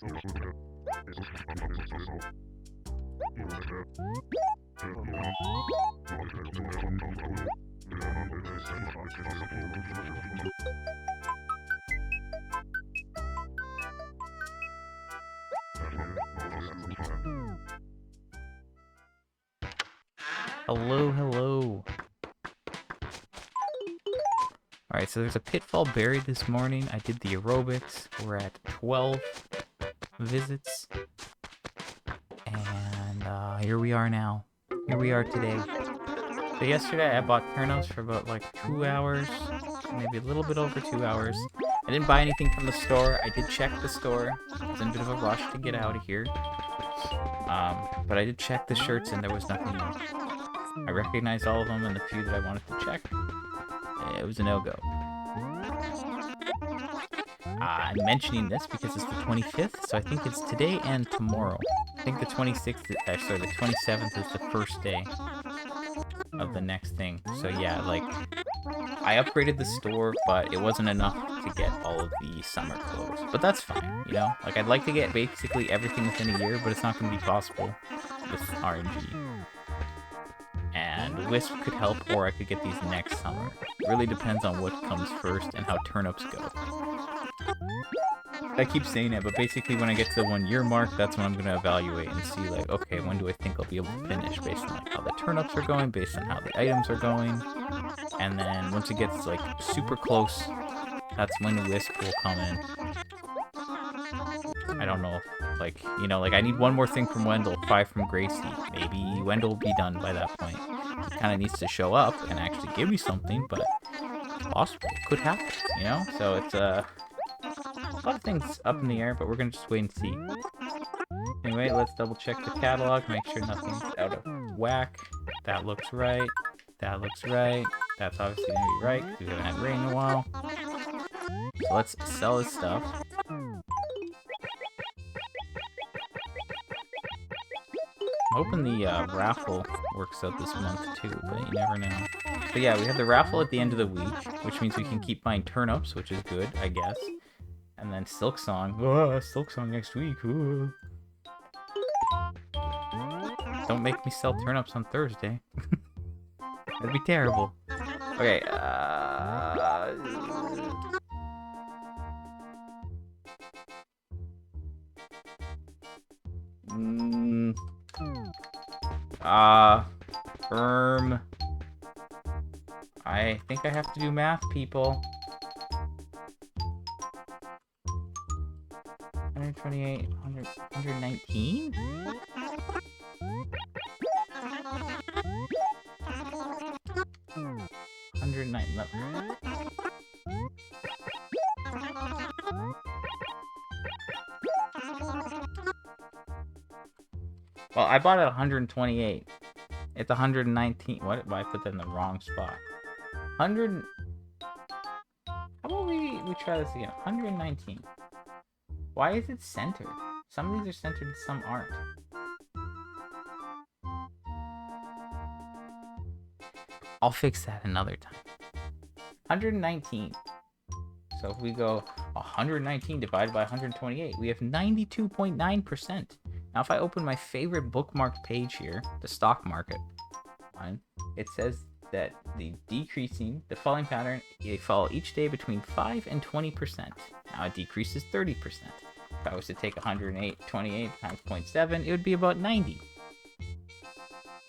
Hello, hello. Alright, so there's a pitfall buried this morning. I did the aerobics. We're at 12 visits. And here we are now. Here we are today. So yesterday I bought turnips for about like 2 hours. Maybe a little bit over 2 hours. I didn't buy anything from the store. I did check the store. I was in a bit of a rush to get out of here. But I did check the shirts and there was nothing new. I recognized all of them, and the few that I wanted to check, it was a no-go. I'm mentioning this because it's the 25th, so I think it's today and tomorrow. I think the 26th, the 27th is the first day of the next thing. So yeah, like, I upgraded the store, but it wasn't enough to get all of the summer clothes. But that's fine, you know? Like, I'd like to get basically everything within a year, but it's not going to be possible with RNG. And Wisp could help, or I could get these next summer. It really depends on what comes first and how turnips go. I keep saying it, but basically when I get to the 1 year mark, that's when I'm going to evaluate and see, like, okay, when do I think I'll be able to finish based on like, how the turnips are going, based on how the items are going. And then once it gets like super close, that's when the Wisp will come in. I don't know if, like, you know, like I need one more thing from Wendell, 5 from Gracie. Maybe Wendell will be done by that point. He kind of needs to show up and actually give me something, but it's possible. It could happen, you know? So it's a lot of things up in the air, but we're going to just wait and see. Anyway, let's double check the catalog, make sure nothing's out of whack. That looks right. That looks right. That's obviously going to be right because we haven't had rain in a while. So let's sell this stuff. I'm hoping the raffle works out this month too, but you never know. So yeah, we have the raffle at the end of the week, which means we can keep buying turnips, which is good, I guess. And then Silksong. Oh, Silksong next week. Ooh. Don't make me sell turnips on Thursday. That'd be terrible. Okay, firm. I think I have to do math, people. 128, 100, 119? Well, I bought it at 128. It's 119. What? Why I put that in the wrong spot? 100. How about we try this again? 119. Why is it centered? Some of these are centered, some aren't. I'll fix that another time. 119. So if we go 119 divided by 128, we have 92.9%. Now if I open my favorite bookmarked page here, the stock market one, it says that the falling pattern, they fall each day between 5 and 20%. Now it decreases 30%. If I was to take 128 times 0.7, it would be about 90.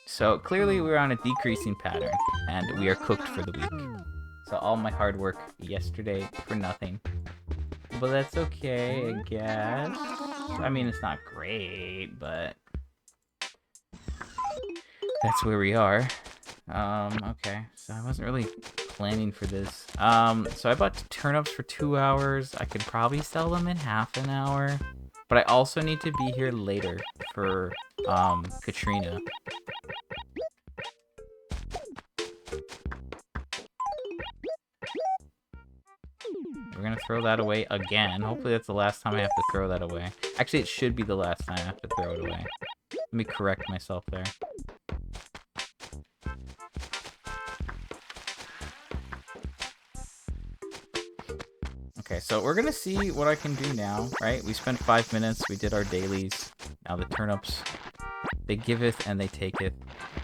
So clearly we're on a decreasing pattern, and we are cooked for the week. So all my hard work yesterday for nothing. But that's okay, I guess. I mean, it's not great, but that's where we are. Okay, so I wasn't really planning for this. So I bought turnips for 2 hours. I could probably sell them in half an hour. But I also need to be here later for, Katrina. We're gonna throw that away again. Hopefully that's the last time I have to throw that away. Actually, it should be the last time I have to throw it away. Let me correct myself there. Okay, so we're gonna see what I can do now, right? We spent 5 minutes, we did our dailies. Now the turnips, they giveth and they taketh.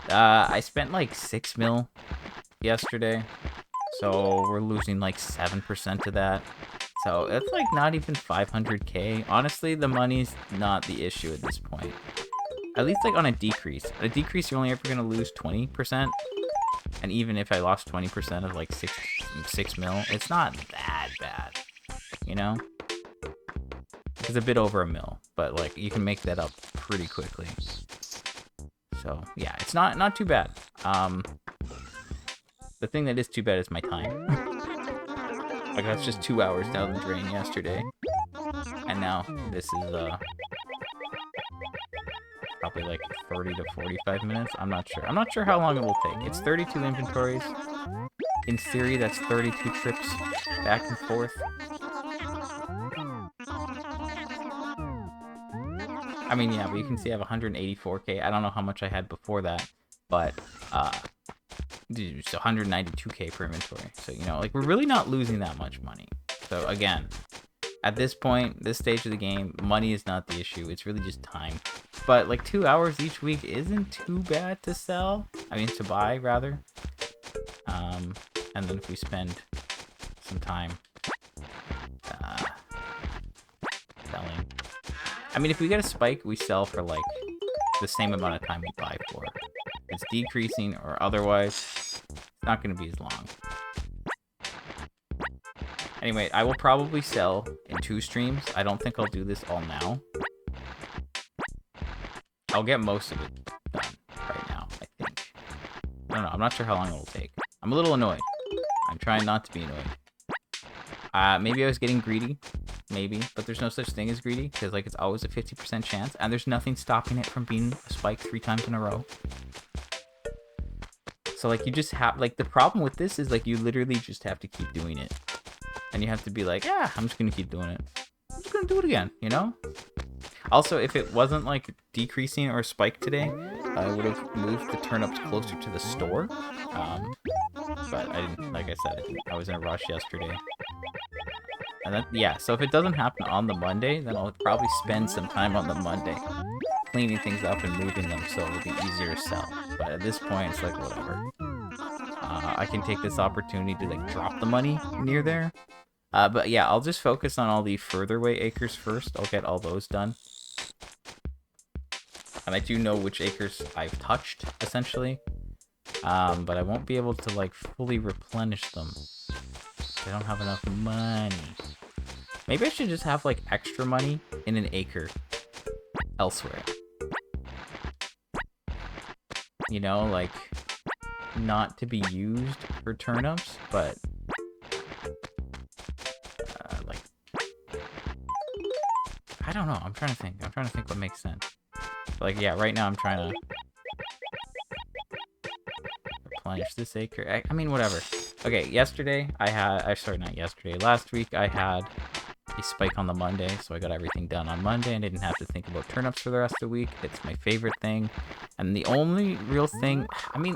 I spent like 6 mil yesterday, so we're losing like 7% of that. So it's like not even 500k. Honestly, the money's not the issue at this point. At least like on a decrease. A decrease, you're only ever gonna lose 20%. And even if I lost 20% of like 6 mil, it's not that bad, you know? It's a bit over a mil, but like you can make that up pretty quickly. So yeah, it's not too bad. The thing that is too bad is my time. Like that's just 2 hours down the drain yesterday, and now this is probably like 30 to 45 minutes. I'm not sure. I'm not sure how long it will take. It's 32 inventories. In theory, that's 32 trips back and forth. I mean, yeah, but you can see I have 184k. I don't know how much I had before that, but it's 192k per inventory. So, you know, like we're really not losing that much money. So again, at this point, this stage of the game, money is not the issue. It's really just time. But like 2 hours each week isn't too bad to sell. I mean, to buy rather. And then if we spend some time selling. I mean, if we get a spike, we sell for like the same amount of time we buy for. It's decreasing or otherwise, it's not going to be as long. Anyway, I will probably sell in 2 streams. I don't think I'll do this all now. I'll get most of it done right now, I think. I don't know. I'm not sure how long it will take. I'm a little annoyed. I'm trying not to be annoyed. Maybe I was getting greedy. Maybe. But there's no such thing as greedy. Because, like, it's always a 50% chance. And there's nothing stopping it from being a spike 3 times in a row. So, like, you just have... Like, the problem with this is, like, you literally just have to keep doing it. And you have to be like, yeah, I'm just going to keep doing it. I'm just going to do it again, you know? Also, if it wasn't, like, decreasing or spiked today, I would have moved the turnips closer to the store. But I didn't, like I said, I was in a rush yesterday. And then, yeah, so if it doesn't happen on the Monday, then I'll probably spend some time on the Monday cleaning things up and moving them so it'll be easier to sell. But at this point, it's like, whatever. I can take this opportunity to, like, drop the money near there. But yeah, I'll just focus on all the further away acres first. I'll get all those done. And I do know which acres I've touched, essentially. But I won't be able to, like, fully replenish them. I don't have enough money. Maybe I should just have, like, extra money in an acre elsewhere. You know, like, not to be used for turnips, but... like... I don't know. I'm trying to think. I'm trying to think what makes sense. Like, yeah, right now I'm trying to... replenish this acre. I mean, whatever. Okay, yesterday I had... sorry, not yesterday. Last week I had a spike on the Monday, so I got everything done on Monday and didn't have to think about turnips for the rest of the week. It's my favorite thing. And the only real thing... I mean,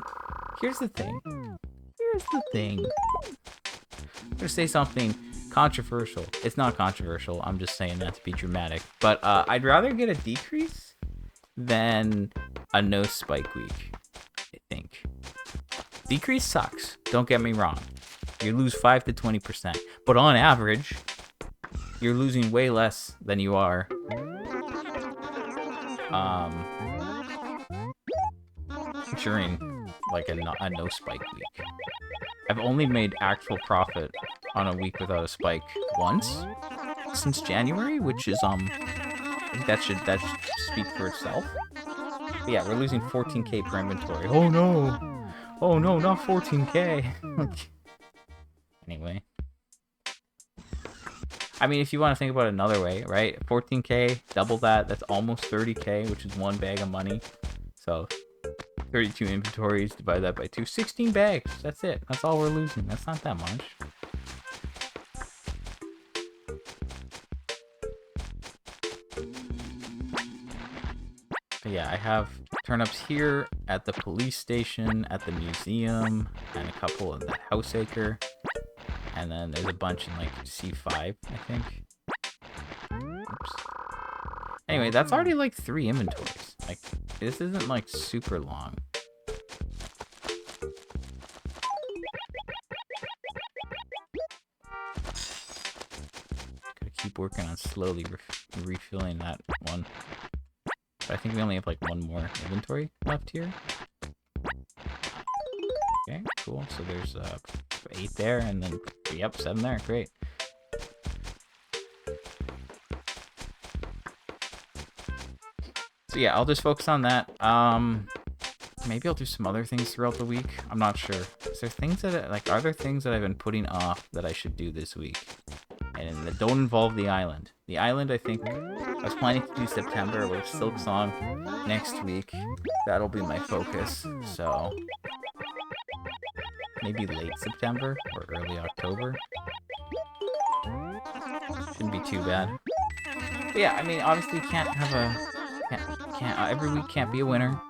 here's the thing. Here's the thing. I'm gonna say something controversial. It's not controversial. I'm just saying that to be dramatic. But I'd rather get a decrease than a no spike week, I think. Decrease sucks. Don't get me wrong. You lose 5 to 20%. But on average, you're losing way less than you are during like a no spike week. I've only made actual profit on a week without a spike once since January, which is I think that should speak for itself. But yeah, we're losing 14k per inventory. Oh no, not 14k. Anyway. I mean, if you want to think about it another way, right? 14k, double that, that's almost 30k, which is 1 bag of money. So 32 inventories, divide that by 2, 16 bags. That's it. That's all we're losing. That's not that much. But yeah, I have turnips here at the police station, at the museum, and a couple of that house acre. And then there's a bunch in like C5, I think. Oops. Anyway, that's already like 3 inventories. Like, this isn't like super long. Gotta keep working on slowly refilling that one. But I think we only have like 1 more inventory left here. Okay, cool. So there's 8 there, and then, yep, 7 there. Great. So yeah, I'll just focus on that. Maybe I'll do some other things throughout the week. I'm not sure. Is there things that, like, are there things that I've been putting off that I should do this week? And that don't involve the island. The island, I think, I was planning to do September with Silk Song next week. That'll be my focus. So maybe late September or early October. Shouldn't be too bad. But yeah, I mean, obviously can't have a every week can't be a winner.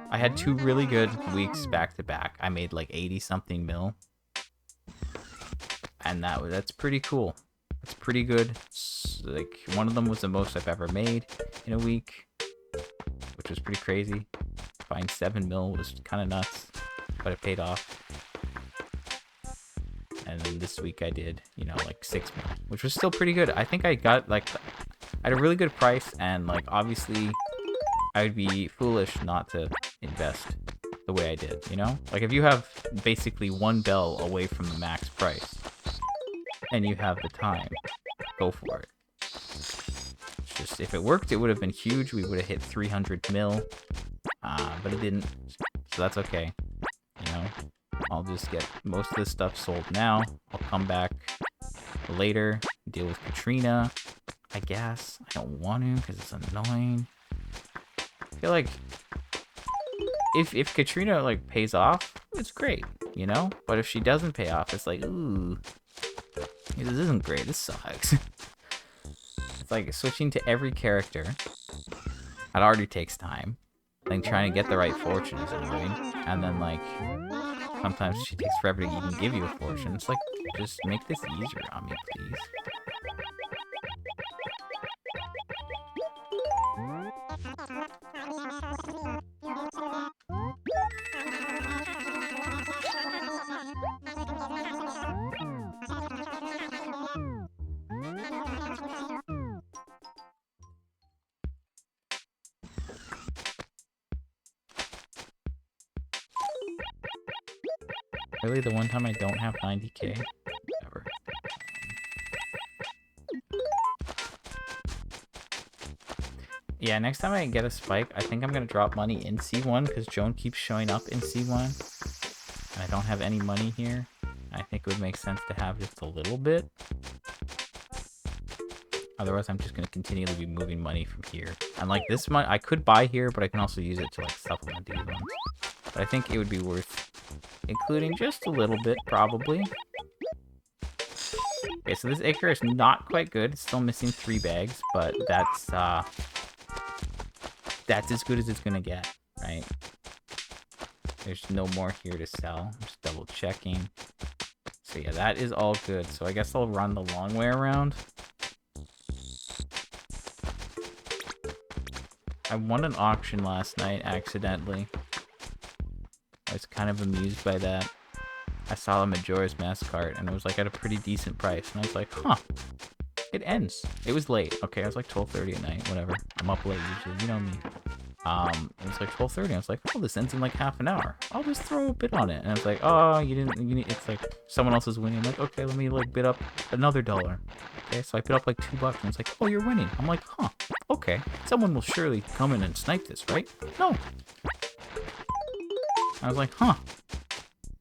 I had 2 really good weeks back to back. I made like 80 something mil. And that's pretty cool. That's pretty good. Like, one of them was the most I've ever made in a week, which was pretty crazy. Buying 7 mil was kind of nuts, but it paid off. And then this week I did, you know, like 6 mil, which was still pretty good. I think I got like, I had a really good price, and like obviously I would be foolish not to invest the way I did, you know? Like, if you have basically 1 bell away from the max price and you have the time, go for it. It's just, if it worked, it would have been huge. We would have hit 300 mil, but it didn't, so that's okay. You know, I'll just get most of this stuff sold now. I'll come back later, deal with Katrina, I guess. I don't want to because it's annoying. I feel like if Katrina like pays off, it's great, you know? But if she doesn't pay off, it's like, ooh, this isn't great. This sucks. It's like switching to every character. It already takes time. Then trying to get the right fortune is annoying. And then like sometimes she takes forever to even give you a fortune. It's like, just make this easier on me, please. Really, the one time I don't have 90k? Ever. Yeah, next time I get a spike, I think I'm gonna drop money in C1 because Joan keeps showing up in C1. And I don't have any money here. I think it would make sense to have just a little bit. Otherwise, I'm just gonna continually be moving money from here. And like this money, I could buy here, but I can also use it to like supplement these ones. But I think it would be worth including just a little bit, probably. Okay, so this acre is not quite good. It's still missing 3 bags, but that's as good as it's gonna get, right? There's no more here to sell. I'm just double checking. So yeah, that is all good. So I guess I'll run the long way around. I won an auction last night accidentally. I was kind of amused by that. I saw a Majora's Mask cart and it was like at a pretty decent price. And I was like, huh, it ends. It was late. Okay, I was like 12:30 at night, whatever. I'm up late usually, you know me. It was like 12:30. I was like, oh, this ends in like half an hour. I'll just throw a bid on it. And I was like, oh, it's like someone else is winning. I'm like, okay, let me like bid up another $1. Okay, so I bid up like $2 and it's like, oh, you're winning. I'm like, huh, okay. Someone will surely come in and snipe this, right? No. I was like, huh,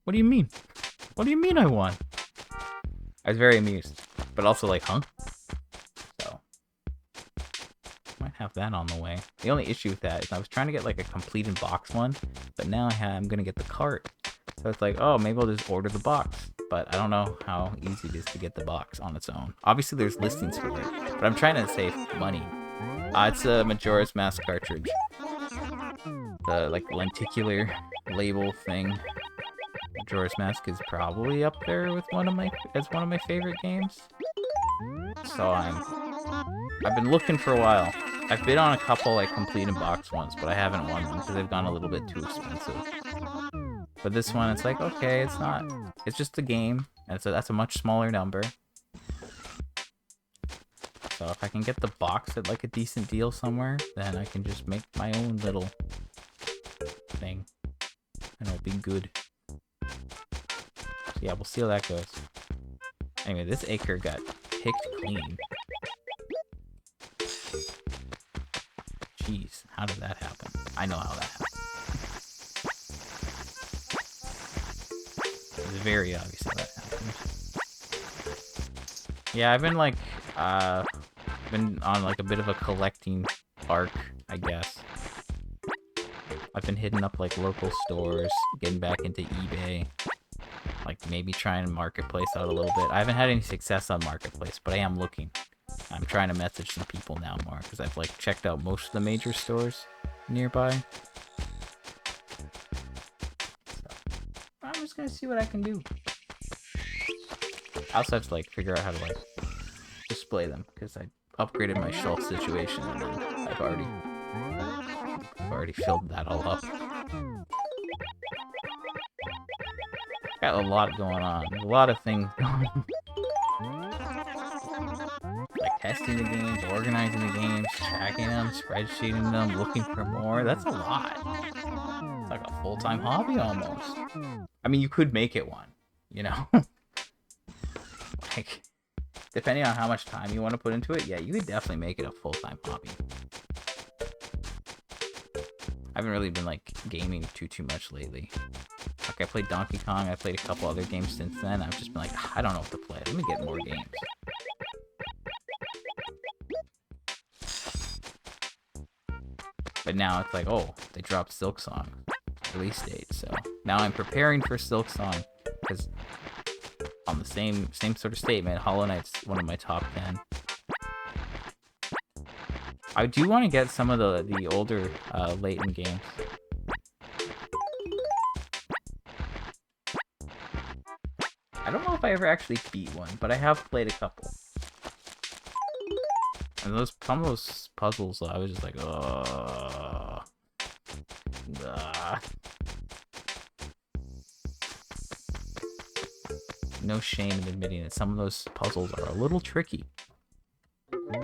what do you mean? What do you mean I won? I was very amused, but also like, huh? So, might have that on the way. The only issue with that is I was trying to get like a complete in box one, but now I'm gonna get the cart. So it's like, oh, maybe I'll just order the box. But I don't know how easy it is to get the box on its own. Obviously there's listings for it, but I'm trying to save money. It's a Majora's Mask cartridge. The like lenticular label thing. Majora's Mask is probably up there with one of my favorite games. So I've been looking for a while. I've been on a couple like complete in box ones, but I haven't won them because they've gone a little bit too expensive. But this one, it's like, okay, it's not. It's just a game, and that's a much smaller number. So if I can get the box at like a decent deal somewhere, then I can just make my own little thing, and it'll be good. So yeah, we'll see how that goes. Anyway, this acre got picked clean. Jeez, how did that happen? I know how that happened. It's very obvious how that happened. Yeah, I've been like, been on like a bit of a collecting arc, I guess. I've been hitting up like local stores, getting back into eBay, like maybe trying Marketplace out a little bit. I haven't had any success on Marketplace, but I am looking. I'm trying to message some people now more because I've like checked out most of the major stores nearby. So I'm just gonna see what I can do. I also have to like figure out how to like display them because I upgraded my shelf situation and then I've already filled that all up. Got a lot going on. There's a lot of things going on. Like testing the games, organizing the games, tracking them, spreadsheeting them, looking for more. That's a lot. It's like a full-time hobby almost. I mean, you could make it one, you know? Like, depending on how much time you want to put into it, yeah, you could definitely make it a full-time hobby. I haven't really been, like, gaming too much lately. Like, I played Donkey Kong, I played a couple other games since then. I've just been like, I don't know what to play. Let me get more games. But now it's like, oh, they dropped Silksong release date, so now I'm preparing for Silksong because on the same sort of statement, Hollow Knight's one of my top 10. I do want to get some of the older Layton games. I don't know if I ever actually beat one, but I have played a couple. And some of those puzzles, I was just like, ugh. No shame in admitting it. Some of those puzzles are a little tricky. Maybe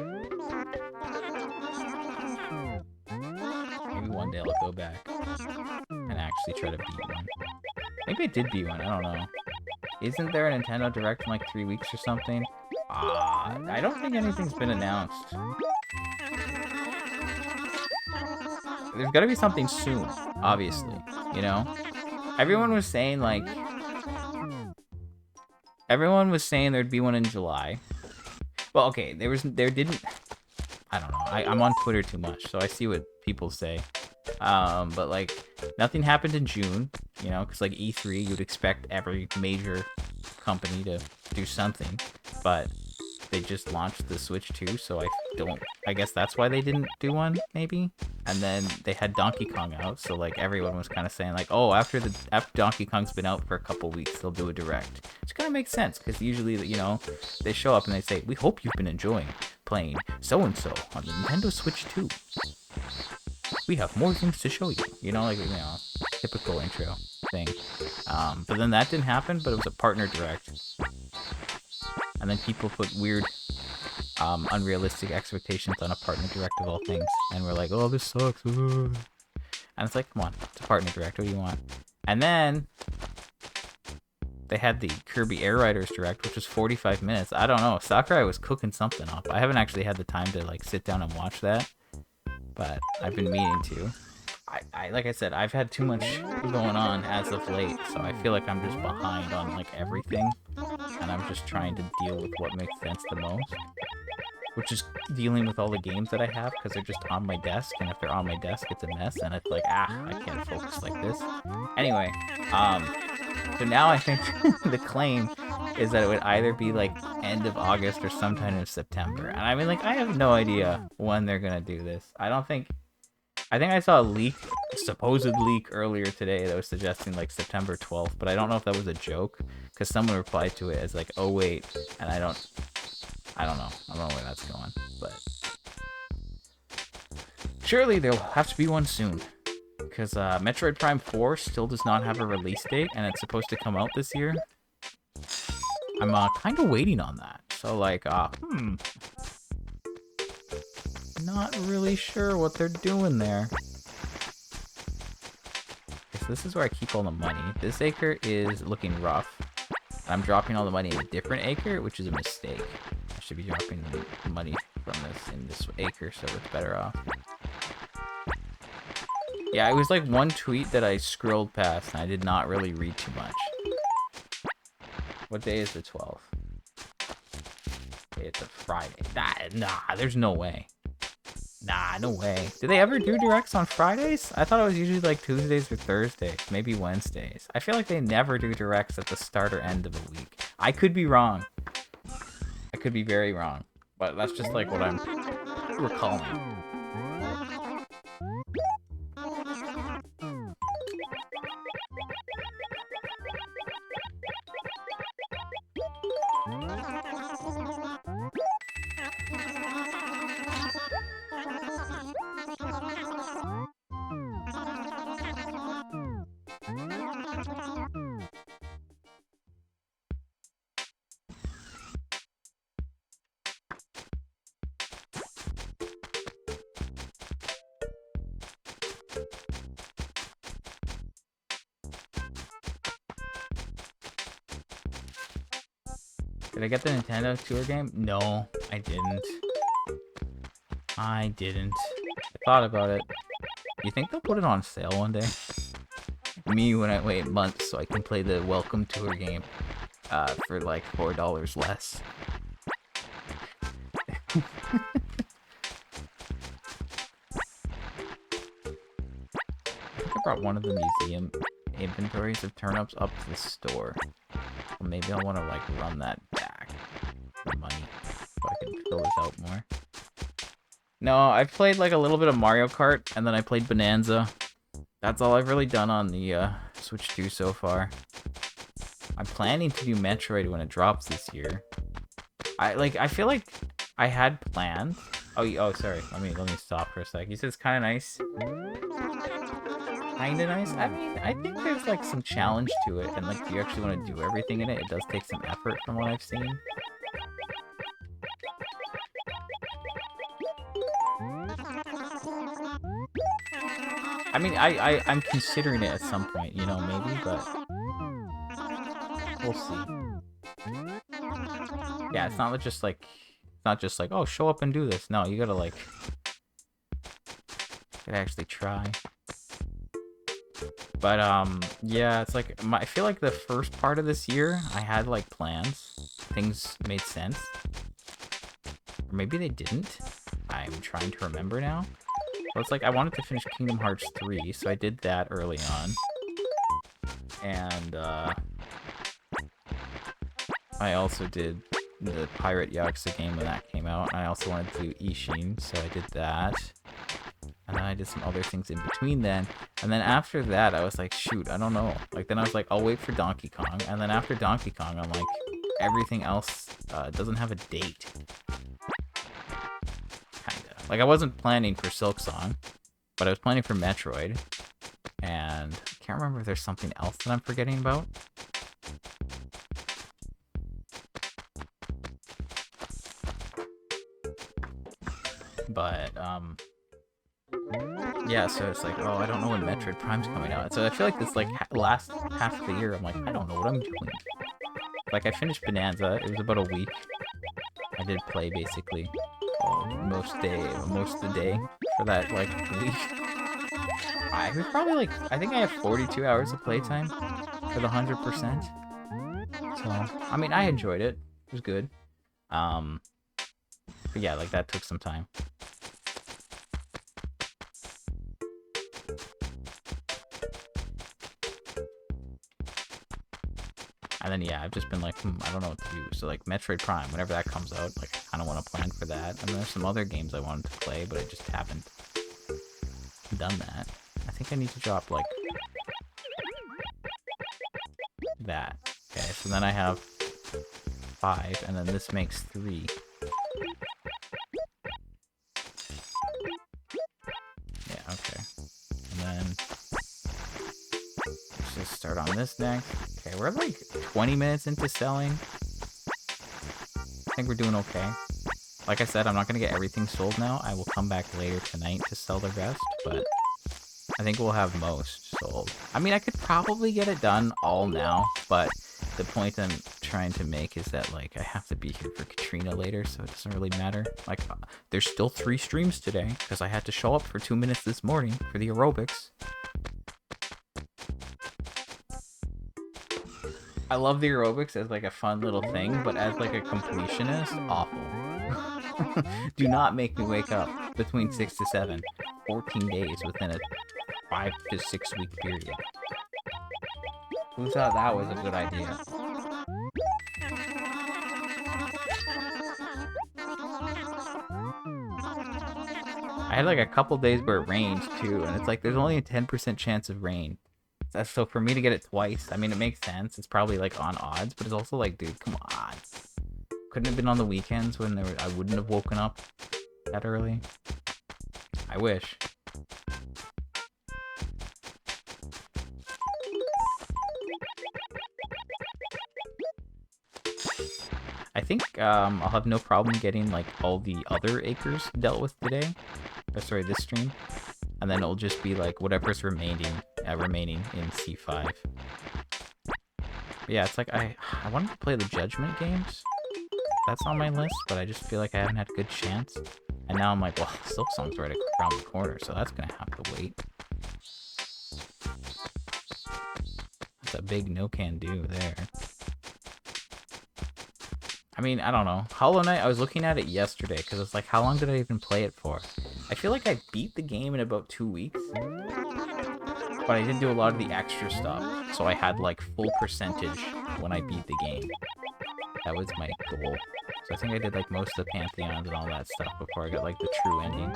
one day I'll go back and actually try to beat one. Maybe I did beat one, I don't know. Isn't there a Nintendo Direct in like 3 weeks or something? I don't think anything's been announced. There's gotta be something soon, obviously, you know? Everyone was saying there'd be one in July. Well, okay, I don't know. I'm on Twitter too much, so I see what people say. But like, nothing happened in June, you know, because like E3, you'd expect every major company to do something, but they just launched the Switch 2, so I guess that's why they didn't do one, maybe. And then they had Donkey Kong out, so like everyone was kind of saying like, oh, after Donkey Kong's been out for a couple weeks, they'll do a Direct. Which kind of makes sense, because usually, you know, they show up and they say, we hope you've been enjoying playing so-and-so on the Nintendo Switch 2. We have more things to show you. You know, like, you know, typical intro thing. But then that didn't happen, but it was a partner Direct. And then people put weird, unrealistic expectations on a partner Direct of all things. And we're like, oh, this sucks. And it's like, come on, it's a partner Direct. What do you want? And then they had the Kirby Air Riders Direct, which was 45 minutes. I don't know. Sakurai was cooking something up. I haven't actually had the time to like sit down and watch that, but I've been meaning to. Like I said, I've had too much going on as of late, so I feel like I'm just behind on like everything, and I'm just trying to deal with what makes sense the most, which is dealing with all the games that I have because they're just on my desk, and if they're on my desk, it's a mess, and it's like, I can't focus like this. Anyway, so now I think the claim is that it would either be like end of August or sometime in September, and I mean, like, I have no idea when they're gonna do this. I don't think I think I saw a leak, supposed leak earlier today that was suggesting like September 12th, but I don't know if that was a joke because someone replied to it as like, "Oh wait," and I don't know. I don't know where that's going, but surely there'll have to be one soon because Metroid Prime 4 still does not have a release date, and it's supposed to come out this year. I'm kind of waiting on that, so like, not really sure what they're doing there. So this is where I keep all the money. This acre is looking rough. I'm dropping all the money in a different acre, which is a mistake. I should be dropping the money from this in this acre, so it's better off. Yeah, it was like one tweet that I scrolled past, and I did not really read too much. What day is the 12th? Okay, it's a Friday. Nah, there's no way. Nah, no way. Do they ever do directs on Fridays? I thought it was usually like Tuesdays or Thursdays, maybe Wednesdays. I feel like they never do directs at the start or end of a week. I could be wrong. I could be very wrong. But that's just like what I'm recalling. Did I get the Nintendo Tour game? No, I didn't. I thought about it. You think they'll put it on sale one day? Me when I wait months so I can play the Welcome Tour game for like $4 less. I think I brought one of the museum inventories of turnips up to the store. Well, maybe I want to like run that back for money so I can fill this out more. No, I've played like a little bit of Mario Kart and then I played Bonanza. That's all I've really done on the Switch 2 so far. I'm planning to do Metroid when it drops this year. I feel like I had planned. Oh, sorry. Let me stop for a sec. You said it's kind of nice. Kinda nice. I mean, I think there's like some challenge to it, and like if you actually want to do everything in it, it does take some effort from what I've seen. I mean, I'm considering it at some point, you know, maybe, but we'll see. Yeah, it's not just like oh, show up and do this. No, you gotta like actually try. But yeah, it's like I feel like the first part of this year I had like plans, things made sense, or maybe they didn't. I'm trying to remember now. Well, it's like I wanted to finish Kingdom Hearts 3, so I did that early on, and I also did the Pirate Yakuza game when that came out. And I also wanted to do Ishin, so I did that. And then I did some other things in between then. And then after that, I was like, shoot, I don't know. Like, then I was like, I'll wait for Donkey Kong. And then after Donkey Kong, I'm like, everything else doesn't have a date. Kinda. Like, I wasn't planning for Silk Song, but I was planning for Metroid. And I can't remember if there's something else that I'm forgetting about. But, yeah, so it's like, oh, I don't know when Metroid Prime's coming out. So I feel like this, like, last half of the year, I'm like, I don't know what I'm doing. Like, I finished Bonanza. It was about a week. I did play, basically, most of the day for that, like, week. I was probably, like, I think I have 42 hours of playtime for the 100%. So, I mean, I enjoyed it. It was good. But yeah, like, that took some time. And then, yeah, I've just been like, I don't know what to do. So, like, Metroid Prime, whenever that comes out, like, I kind of want to plan for that. And there's some other games I wanted to play, but I just haven't. done that. I think I need to drop, like, that. Okay, so then I have 5, and then this makes 3. Yeah, okay. And then let's just start on this next. Okay, we're like 20 minutes into selling. I think we're doing okay. Like I said, I'm not going to get everything sold now. I will come back later tonight to sell the rest, but I think we'll have most sold. I mean, I could probably get it done all now, but the point I'm trying to make is that, like, I have to be here for Katrina later, so it doesn't really matter. Like, there's still 3 streams today, because I had to show up for 2 minutes this morning for the aerobics. I love the aerobics as, like, a fun little thing, but as, like, a completionist, awful. Do not make me wake up between 6 to 7, 14 days within a 5 to 6 week period. Who thought that was a good idea? I had like a couple days where it rained too, and it's like there's only a 10% chance of rain. So for me to get it twice, I mean, it makes sense. It's probably like on odds, but it's also like, dude, come on. Couldn't have been on the weekends when I wouldn't have woken up that early. I wish. I think I'll have no problem getting like all the other acres dealt with today. Or sorry, this stream. And then it'll just be like whatever's remaining in C5. But yeah, it's like I wanted to play the Judgment games. That's on my list, but I just feel like I haven't had a good chance. And now I'm like, well, Silksong's right around the corner, so that's gonna have to wait. That's a big no can do there. I mean, I don't know. Hollow Knight, I was looking at it yesterday, because it's like, how long did I even play it for? I feel like I beat the game in about 2 weeks. But I didn't do a lot of the extra stuff, so I had like full percentage when I beat the game. That was my goal. So I think I did like most of the Pantheons and all that stuff before I got like the true ending.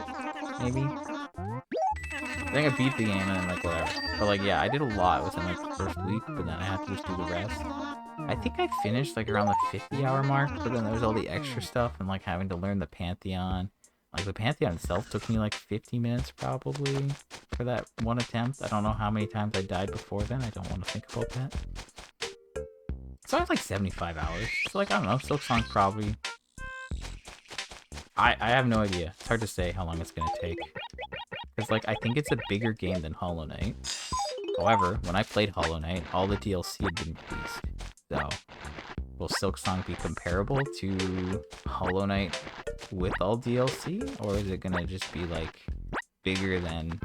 Maybe? I think I beat the game and then like whatever. But like yeah, I did a lot within like the first week, but then I had to just do the rest. I think I finished like around the 50-hour mark, but then there was all the extra stuff and like having to learn the Pantheon. Like the Pantheon itself took me like 50 minutes probably for that one attempt. I don't know how many times I died before then. I don't want to think about that. So I was like 75 hours. So like, I don't know, Silksong's probably... I have no idea. It's hard to say how long it's going to take. Because like, I think it's a bigger game than Hollow Knight. However, when I played Hollow Knight, all the DLC had been released. So, will Silksong be comparable to Hollow Knight with all DLC? Or is it going to just be like, bigger than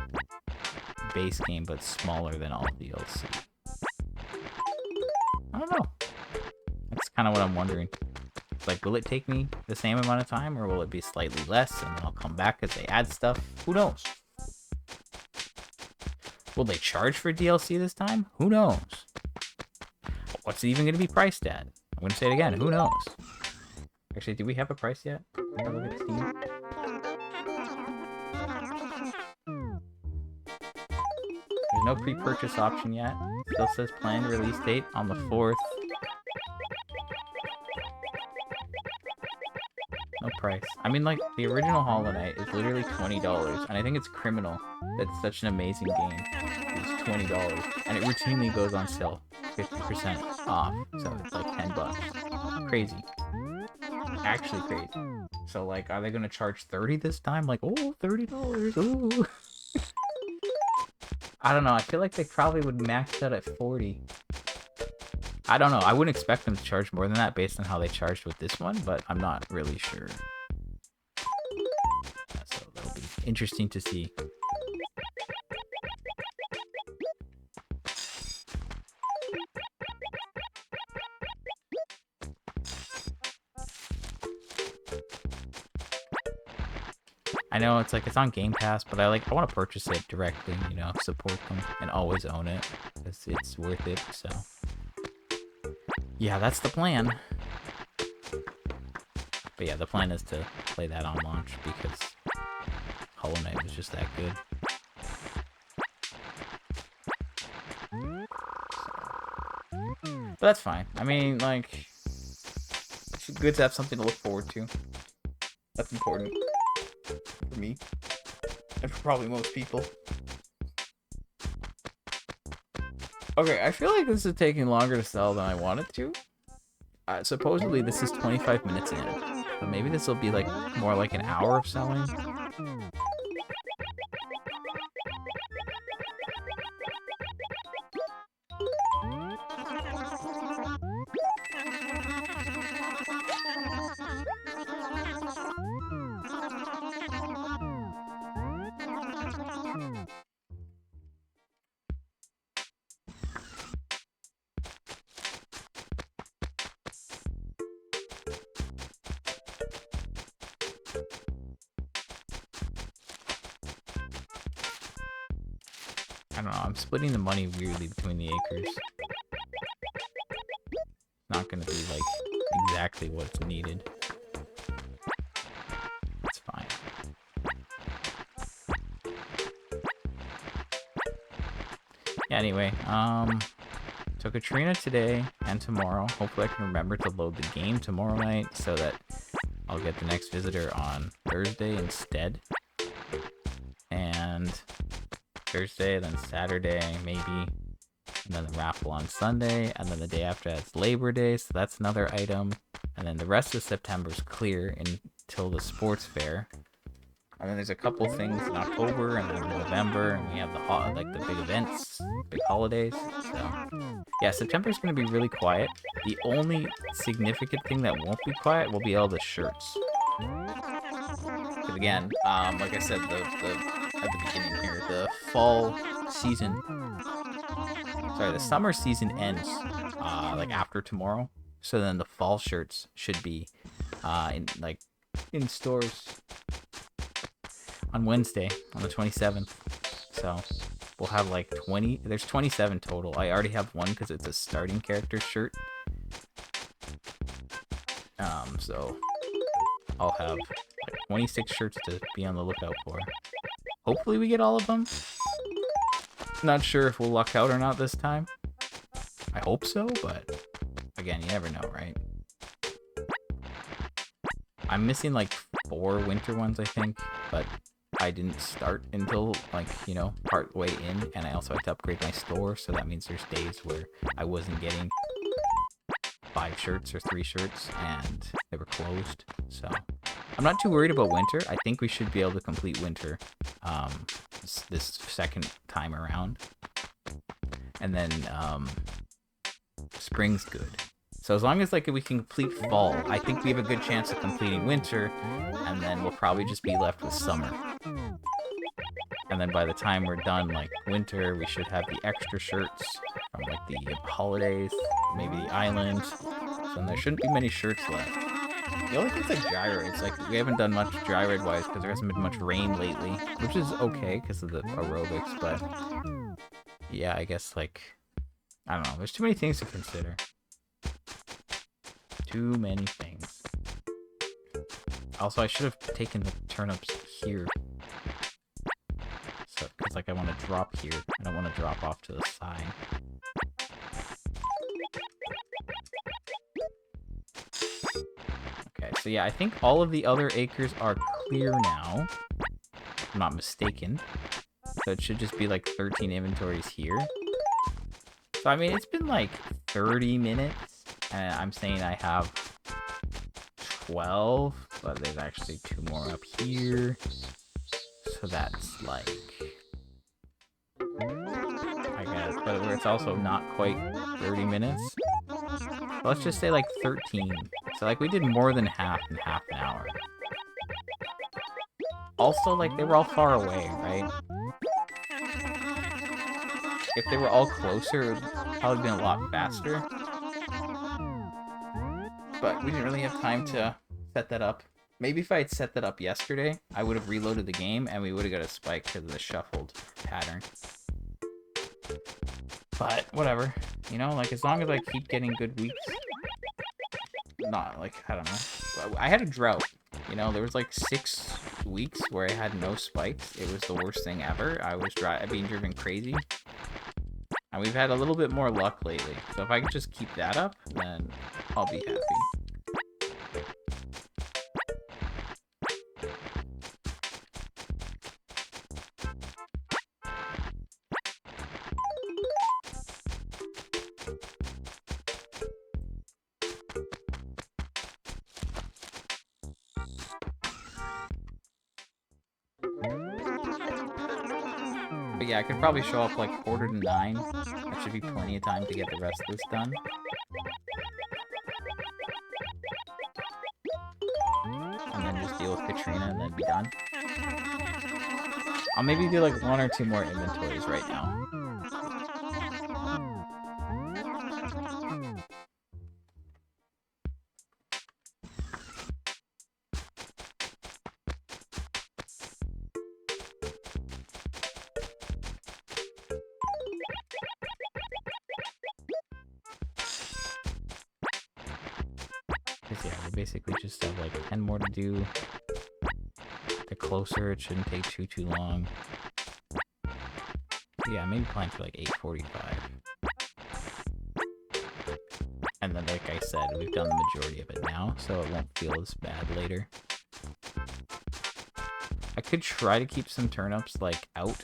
base game but smaller than all DLC? I don't know. That's kind of what I'm wondering. Like, will it take me the same amount of time, or will it be slightly less, and then I'll come back as they add stuff? Who knows? Will they charge for DLC this time? Who knows? What's it even going to be priced at? I'm going to say it again. Who knows? Actually, do we have a price yet? Have a look at Steam. There's no pre-purchase option yet. Still says planned release date on the 4th. No price. I mean, like, the original Hollow Knight is literally $20, and I think it's criminal that it's such an amazing game. It's $20, and it routinely goes on sale 50% off, so it's like $10. Crazy. Actually crazy. So, like, are they gonna charge $30 this time? Like, oh, $30, ooh. I don't know, I feel like they probably would max that at 40. I don't know, I wouldn't expect them to charge more than that based on how they charged with this one, but I'm not really sure. So that'll be interesting to see. I know it's like it's on Game Pass, but I want to purchase it directly, you know, support them and always own it because it's worth it. So yeah, that's the plan. But yeah, the plan is to play that on launch because Hollow Knight was just that good. But that's fine. I mean, like, it's good to have something to look forward to. That's important for me, and for probably most people. Okay, I feel like this is taking longer to sell than I want it to. Supposedly this is 25 minutes in, but maybe this will be like more like an hour of selling. I don't know, I'm splitting the money weirdly between the acres. Not gonna be like exactly what's needed. It's fine. Yeah, anyway, so Katrina today and tomorrow. Hopefully I can remember to load the game tomorrow night so that I'll get the next visitor on Thursday instead. And Thursday, then Saturday, maybe. And then the raffle on Sunday. And then the day after that's Labor Day, so that's another item. And then the rest of September's clear until the sports fair. And then there's a couple things in October and then November, and we have the big events, big holidays. So yeah, September's gonna be really quiet. The only significant thing that won't be quiet will be all the shirts. Because again, like I said, at the beginning here, the fall season, sorry, the summer season ends like after tomorrow. So then the fall shirts should be in stores on Wednesday, on the 27th. So we'll have like 20. There's 27 total. I already have one because it's a starting character shirt. So I'll have like 26 shirts to be on the lookout for. Hopefully we get all of them. Not sure if we'll luck out or not this time. I hope so, but again, you never know, right? I'm missing like 4 winter ones, I think, but I didn't start until like, you know, part way in, and I also had to upgrade my store, so that means there's days where I wasn't getting 5 shirts or 3 shirts and they were closed. So I'm not too worried about winter. I think we should be able to complete winter this second time around, and then spring's good. So as long as like we can complete fall, I think we have a good chance of completing winter, and then we'll probably just be left with summer. And then by the time we're done like winter, we should have the extra shirts from like the holidays, maybe the island. So there shouldn't be many shirts left. The only thing's like gyroids. Like we haven't done much gyroid wise because there hasn't been much rain lately, which is okay because of the aerobics. But yeah, I guess like I don't know. There's too many things to consider. Too many things. Also, I should have taken the turnips here. So, because like I want to drop here. I don't want to drop off to the side. Okay, so yeah, I think all of the other acres are clear now. If I'm not mistaken. So it should just be like 13 inventories here. So I mean, it's been like 30 minutes. And I'm saying I have 12, but there's actually 2 more up here. So that's like, I guess, but it's also not quite 30 minutes. Let's just say like 13. So like we did more than half in half an hour. Also, like they were all far away, right? If they were all closer, it would probably been a lot faster. But we didn't really have time to set that up. Maybe if I had set that up yesterday, I would have reloaded the game and we would have got a spike because of the shuffled pattern. But whatever, you know, like as long as I keep getting good weeks. Not like, I don't know. I had a drought, you know, there was like 6 weeks where I had no spikes. It was the worst thing ever. I was being driven crazy. And we've had a little bit more luck lately. So if I could just keep that up, then I'll be happy. But yeah, I could probably show up like 9:45. That should be plenty of time to get the rest of this done. And then just deal with Katrina and then be done. I'll maybe do like 1 or 2 more inventories right now. Because yeah, we basically just have like 10 more to do. The closer, it shouldn't take too long. Yeah, maybe plan for like 8:45. And then, like I said, we've done the majority of it now, so it won't feel as bad later. I could try to keep some turnips, like, out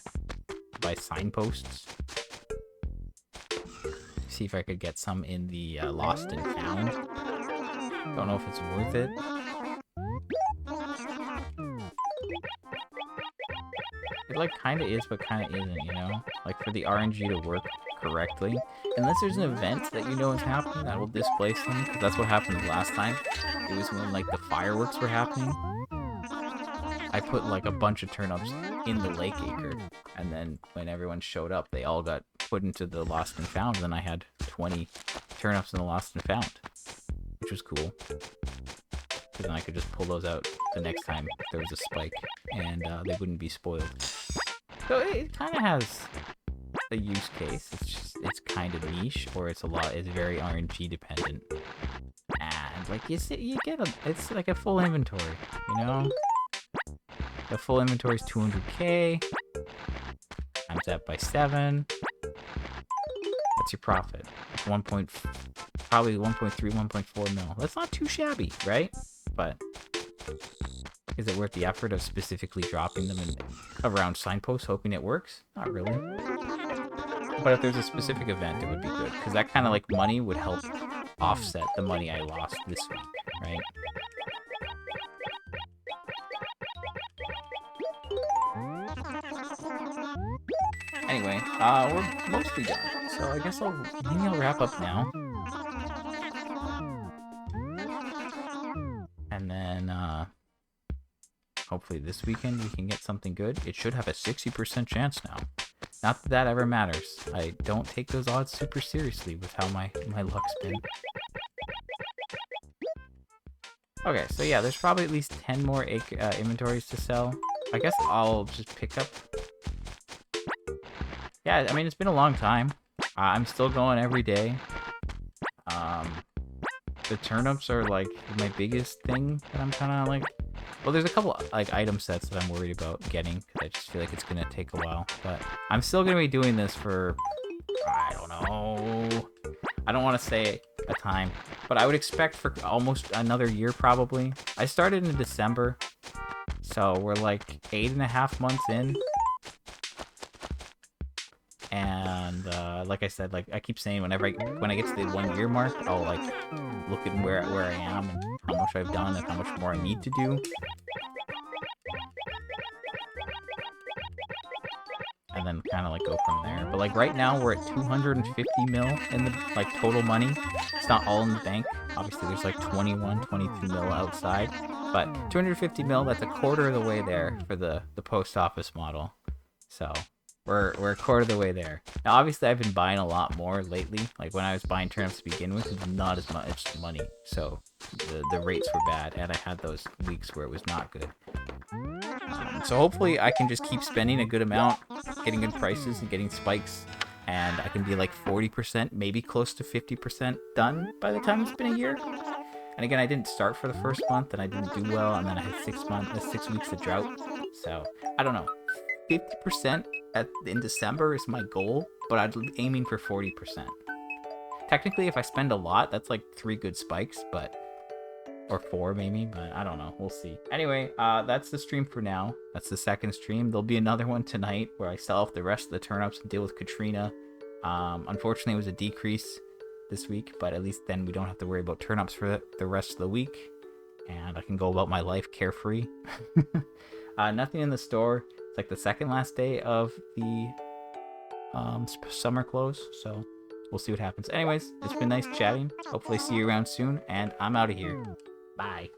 by signposts. See if I could get some in the lost and found. Don't know if it's worth it. It, like, kind of is, but kind of isn't, you know? Like, for the RNG to work correctly. Unless there's an event that you know is happening that will displace them, because that's what happened last time. It was when, like, the fireworks were happening. I put, like, a bunch of turnips in the lake acre, and then when everyone showed up, they all got put into the lost and found, and then I had 20 turnips in the lost and found, which was cool. Because then I could just pull those out the next time there was a spike, and they wouldn't be spoiled. So it kind of has a use case. It's kind of niche, or it's very RNG dependent. And like it's like a full inventory, you know. The full inventory is 200k. Times that by 7. That's your profit. Probably 1.3, 1.4 mil. That's not too shabby, right? But is it worth the effort of specifically dropping them around signposts, hoping it works? Not really. But if there's a specific event, it would be good, because that kind of like money would help offset the money I lost this week, right? Anyway, we're mostly done, so I guess maybe I'll wrap up now. And then, hopefully this weekend we can get something good. It should have a 60% chance now. Not that that ever matters. I don't take those odds super seriously with how my luck's been. Okay, so yeah, there's probably at least 10 more inventories to sell. I guess I'll just pick up. Yeah, I mean, it's been a long time. I'm still going every day. The turnips are, like, my biggest thing that I'm kind of, like... Well, there's a couple, like, item sets that I'm worried about getting, because I just feel like it's going to take a while. But I'm still going to be doing this for... I don't know... I don't want to say a time, but I would expect for almost another year, probably. I started in December, so we're, like, 8.5 months in. And like I said, like I keep saying, when I get to the 1 year mark, I'll like look at where I am and how much I've done and how much more I need to do, and then kind of like go from there. But like right now we're at 250 mil in the like total money. It's not all in the bank. Obviously there's like 22 mil outside, but 250 mil, that's a quarter of the way there for the post office model. So We're a quarter of the way there. Now, obviously, I've been buying a lot more lately. Like, when I was buying turnips to begin with, it's not as much money. So, the rates were bad, and I had those weeks where it was not good. So, hopefully, I can just keep spending a good amount, getting good prices, and getting spikes. And I can be like 40%, maybe close to 50% done by the time it's been a year. And again, I didn't start for the first month, and I didn't do well, and then I had 6 weeks of drought. So, I don't know. 50% in December is my goal. but I'm aiming for 40%. Technically, if I spend a lot, that's like 3 good spikes, but or 4 maybe, but I don't know. We'll see. Anyway, that's the stream for now. That's the second stream. There'll be another one tonight where I sell off the rest of the turnips and deal with Katrina. Unfortunately, it was a decrease this week, but at least then we don't have to worry about turnips for the rest of the week, and I can go about my life carefree. Nothing in the store. It's like the second last day of the summer close, so we'll see what happens. Anyways, it's been nice chatting. Hopefully see you around soon, and I'm out of here. Bye.